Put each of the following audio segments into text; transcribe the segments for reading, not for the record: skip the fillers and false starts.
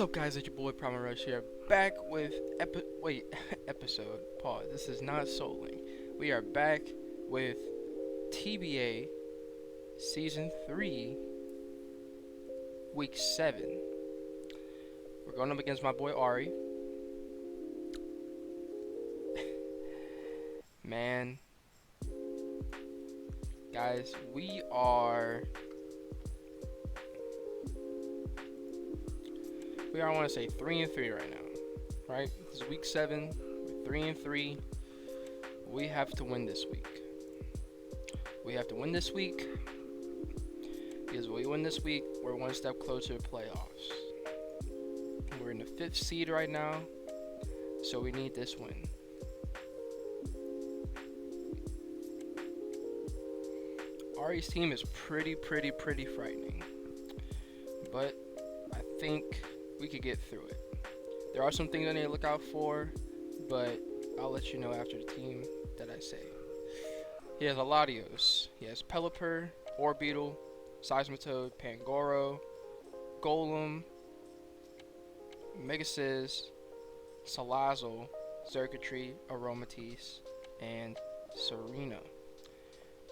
What's up, guys? It's your boy Prime Rush here, back with episode. Pause. This is not soloing. We are back with TBA Season 3, Week 7. We're going up against my boy Ari. Man, guys, I want to say 3-3 right now, right? This is Week 7. We're 3-3. We have to win this week. We have to win this week because if we win this week, we're one step closer to playoffs. We're in the 5th seed right now, so we need this win. Ari's team is pretty frightening, but I think we could get through it. There are some things I need to look out for, but I'll let you know after the team that I say. He has Aladios. He has Pelipper, Orbeetle, Seismitoad, Pangoro, Golem, Megasiz, Salazzle, Circuitry, Aromatisse, and Serena.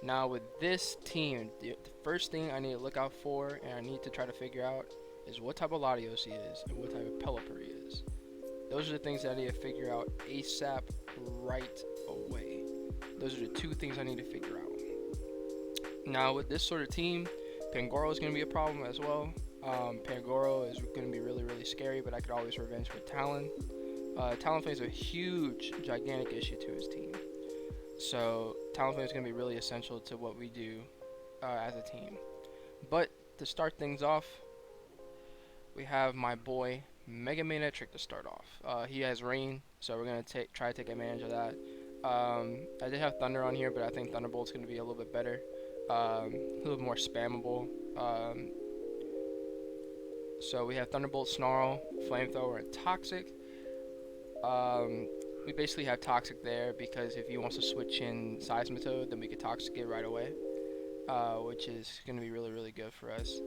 Now with this team, the first thing I need to look out for and I need to try to figure out is what type of Latios he is and what type of Pelipper he is. Those are the things that I need to figure out ASAP right away. Those are the two things I need to figure out. Now with this sort of team, Pangoro is going to be a problem as well. Pangoro is going to be really scary, but I could always revenge with Talon. Talonflame is a huge, gigantic issue to his team. So Talonflame is going to be really essential to what we do as a team. But to start things off, we have my boy Mega Manetric to start off. He has Rain, so we're going to try to take advantage of that. I did have Thunder on here, but I think Thunderbolt's going to be a little bit better. A little more spammable. So we have Thunderbolt, Snarl, Flamethrower, and Toxic. We basically have Toxic there because if he wants to switch in Seismitoad, then we could Toxic it right away, which is going to be really good for us.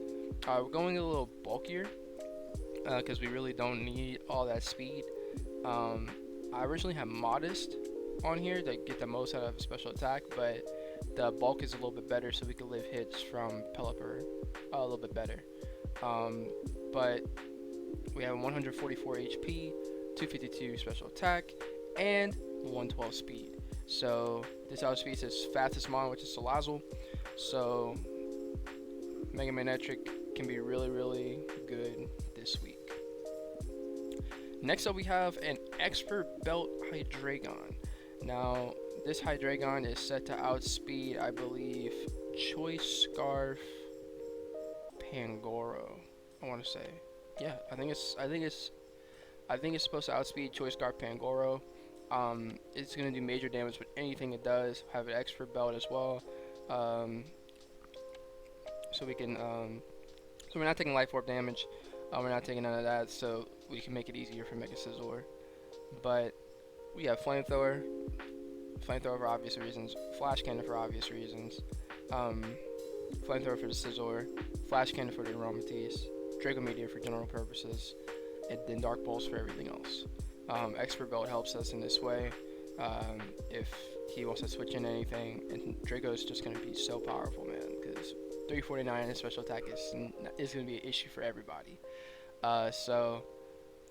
We're going a little bulkier because we really don't need all that speed. I originally had Modest on here to get the most out of special attack, but the bulk is a little bit better, so we can live hits from Pelipper a little bit better. But we have 144 HP, 252 special attack, and 112 speed. So this outspeeds his fastest mon, which is Salazzle. So Mega Manetric can be really good this week. Next up, we have an Expert Belt Hydreigon. Now this Hydreigon is set to outspeed, I believe, Choice Scarf Pangoro. I want to say, yeah, I think it's supposed to outspeed Choice Scarf Pangoro. It's going to do major damage with anything it does. Have an Expert Belt as well. So we can, so we're not taking Life Orb damage. We're not taking none of that, so we can make it easier for Mega Scizor. But we have Flamethrower for obvious reasons, Flash Cannon for obvious reasons, Flamethrower for the Scizor, Flash Cannon for the Aromatisse, Draco Meteor for general purposes, and then Dark Pulse for everything else. Expert Belt helps us in this way. If he wants to switch in anything, and Draco is just going to be so powerful, man, because 349 in special attack is going to be an issue for everybody. So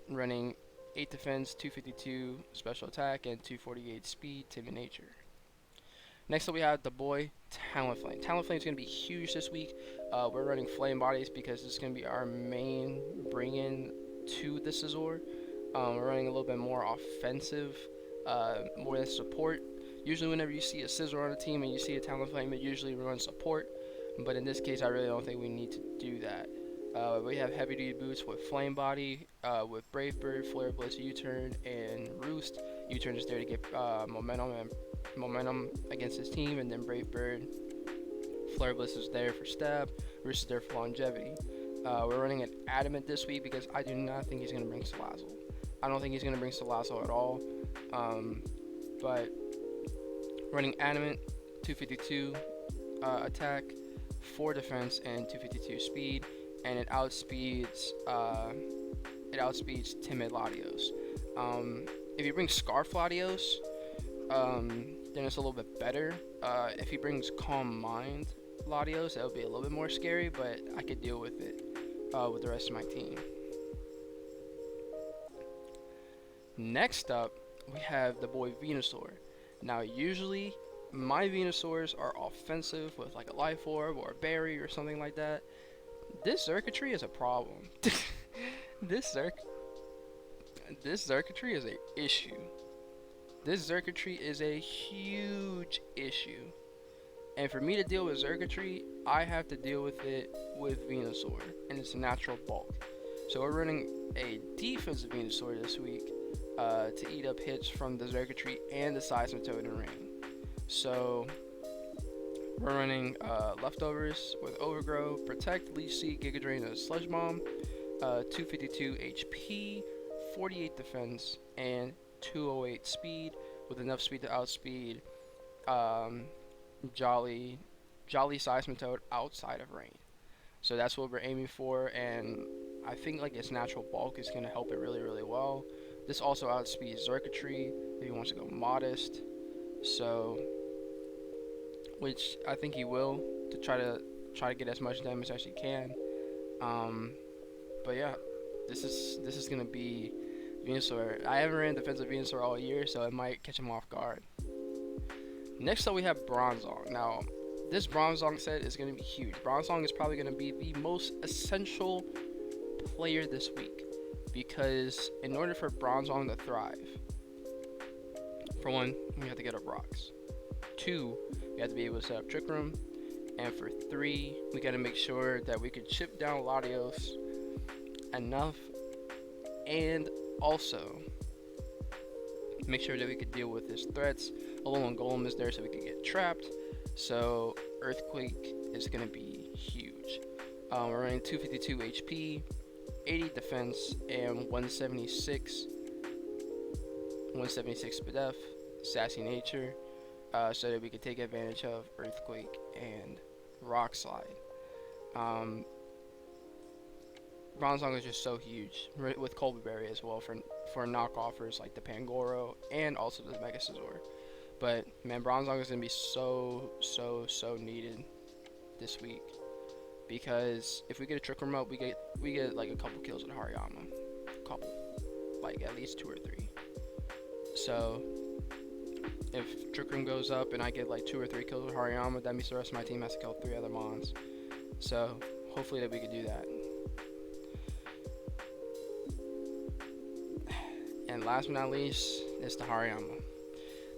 running 8 defense, 252 special attack, and 248 speed, timid nature. Next up, we have the boy Talonflame. Talonflame is going to be huge this week. We're running Flame Bodies because this is going to be our main bring-in to the Scizor. We're running a little bit more offensive, more than support. Usually whenever you see a Scizor on a team and you see a Talonflame, it usually runs support. But in this case, I really don't think we need to do that. We have heavy duty boots with Flame Body, with Brave Bird, Flare Blitz, U-Turn, and Roost. U-Turn is there to get momentum against his team, and then Brave Bird, Flare Blitz is there for stab, Roost is there for longevity. We're running an Adamant this week because I do not think he's going to bring Salazzle. I don't think he's going to bring Salazzle at all. But running Adamant, 252 attack, 4 defense, and 252 speed, and it outspeeds it outspeeds timid Latios. If he brings Scarf Latios, then it's a little bit better. If he brings Calm Mind Latios, that would be a little bit more scary, but I could deal with it with the rest of my team. Next up, we have the boy Venusaur. Now, usually my Venusaurs are offensive with like a Life Orb or a Berry or something like that. This Xurkitree is a problem. this Xurkitree is a issue. This Xurkitree is a huge issue. And for me to deal with Xurkitree, I have to deal with it with Venusaur and its natural bulk. So we're running a defensive Venusaur this week to eat up hits from the Xurkitree and the Seismitoad and Rain. So we're running leftovers with Overgrow, Protect, Leech Seed, Giga Drain, and Sludge Bomb, 252 HP, 48 defense, and 208 speed, with enough speed to outspeed Jolly Seismitoad outside of Rain. So that's what we're aiming for, and I think like its natural bulk is going to help it really, really well. This also outspeeds Xurkitree if he wants to go modest. So, which I think he will, to try to get as much damage as he can. But yeah, this is gonna be Venusaur. I haven't ran defensive Venusaur all year, so it might catch him off guard. Next up, we have Bronzong. Now, this Bronzong set is gonna be huge. Bronzong is probably gonna be the most essential player this week, because in order for Bronzong to thrive, for one, we have to get up rocks. 2, we have to be able to set up Trick Room. And for 3, we got to make sure that we could chip down Latios enough, and also make sure that we could deal with his threats. Alolan Golem is there so we could get trapped. So Earthquake is going to be huge. We're running 252 HP, 80 defense, and 176 Spadef, Sassy Nature, so that we could take advantage of Earthquake and Rock Slide. Bronzong is just so huge, with Colby Berry as well for knockoffers like the Pangoro and also the Mega Scizor. But man, Bronzong is gonna be so needed this week, because if we get a Trick Room up, we get like a couple kills with Hariyama, like at least 2 or 3. So if Trick Room goes up and I get like 2 or 3 kills with Hariyama, that means the rest of my team has to kill 3 other Mons. So hopefully that we could do that. And last but not least is the Hariyama.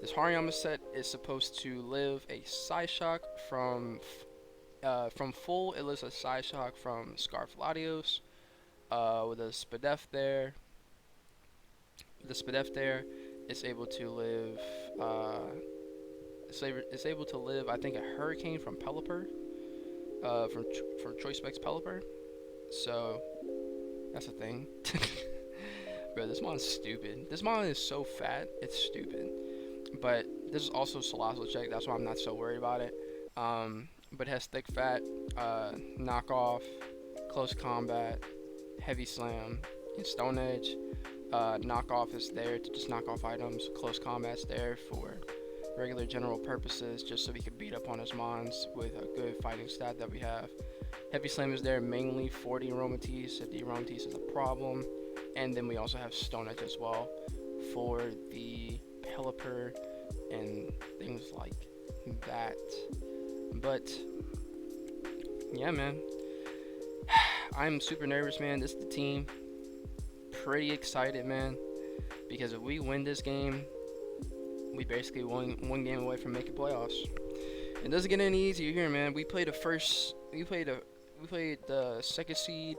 This Hariyama set is supposed to live a Psyshock from full. It lives a Psyshock from Scarf Latios with a Spadef there. The Spadef there is able to live. It's able to live, I think, a Hurricane from Pelipper, from Choice Specs Pelipper. So that's a thing. Bro, this mon's stupid. This mon is so fat, it's stupid. But this is also Salazzle check, that's why I'm not so worried about it. But it has thick fat, knockoff, close combat, heavy slam, and stone edge. Knockoff is there to just knock off items. Close combat's there for regular general purposes, just so we can beat up on his mons with a good fighting stat that we have. Heavy slam is there mainly for the Aromatisse if the Aromatisse is a problem. And then we also have stone edge as well for the Pelipper and things like that. But yeah, man, I'm super nervous, man. This is the team. Pretty excited, man, because if we win this game, we basically one game away from making playoffs. It doesn't get any easier here, man. We play the second seed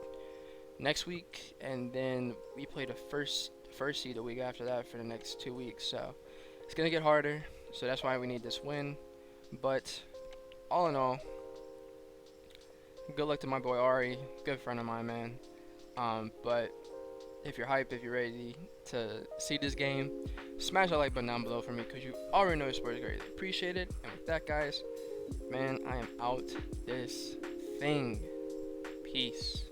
next week, and then we play the first seed the week after that for the next 2 weeks. So it's gonna get harder. So that's why we need this win. But all in all, good luck to my boy Ari, good friend of mine, man. But if you're hyped, if you're ready to see this game, smash that like button down below for me, because you already know your support is greatly appreciated. And with that, guys, man, I am out this thing. Peace.